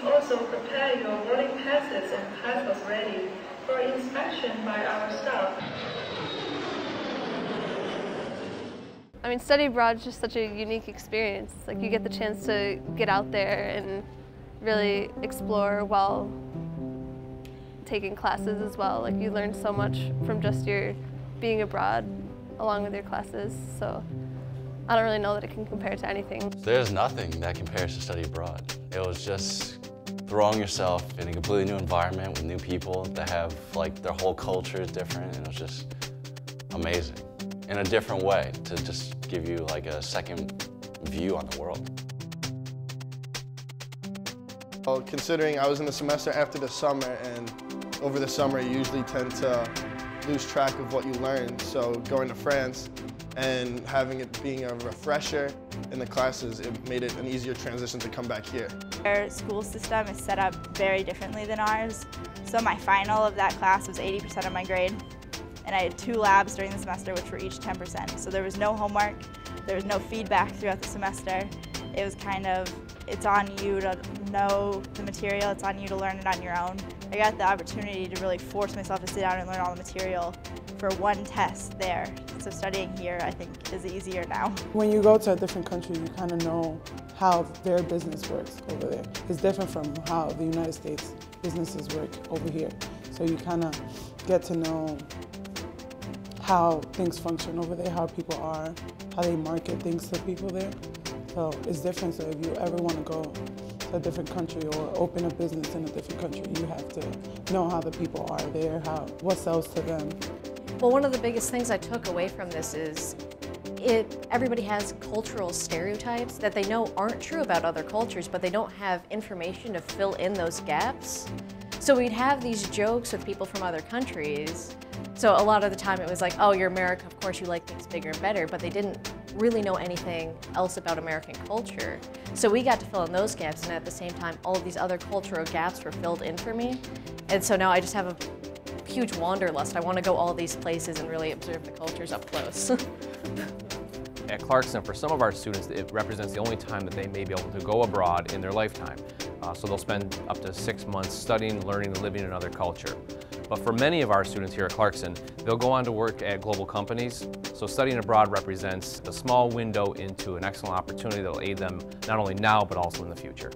also prepare your boarding passes and passports ready for inspection by our staff. I mean, study abroad is just such a unique experience. Like, you get the chance to get out there and really explore while taking classes as well. Like, you learn so much from just your being abroad along with your classes. So I don't really know that it can compare to anything. There's nothing that compares to study abroad. It was just throwing yourself in a completely new environment with new people that have, like, their whole culture is different, and it was just amazing in a different way to just give you like a second view on the world. Well, considering I was in the semester after the summer, and over the summer you usually tend to lose track of what you learned, so going to France and having it being a refresher in the classes, it made it an easier transition to come back here. Their school system is set up very differently than ours, so my final of that class was 80% of my grade, and I had 2 labs during the semester which were each 10%, so there was no homework, there was no feedback throughout the semester. It was kind of, it's on you to know the material, it's on you to learn it on your own. I got the opportunity to really force myself to sit down and learn all the material for one test there. So studying here, I think, is easier now. When you go to a different country, you kind of know how their business works over there. It's different from how the United States businesses work over here. So you kind of get to know how things function over there, how people are, how they market things to people there. So it's different. So if you ever want to go to a different country or open a business in a different country, you have to know how the people are there, what sells to them. Well, one of the biggest things I took away from this is everybody has cultural stereotypes that they know aren't true about other cultures, but they don't have information to fill in those gaps. So we'd have these jokes with people from other countries. So a lot of the time it was like, oh, you're America, of course you like things bigger and better, but they didn't really know anything else about American culture. So we got to fill in those gaps, and at the same time, all of these other cultural gaps were filled in for me. And so now I just have a huge wanderlust. I want to go all these places and really observe the cultures up close. At Clarkson, for some of our students, it represents the only time that they may be able to go abroad in their lifetime. So they'll spend up to 6 months studying, learning, and living in another culture. But for many of our students here at Clarkson, they'll go on to work at global companies. So studying abroad represents a small window into an excellent opportunity that will aid them not only now, but also in the future.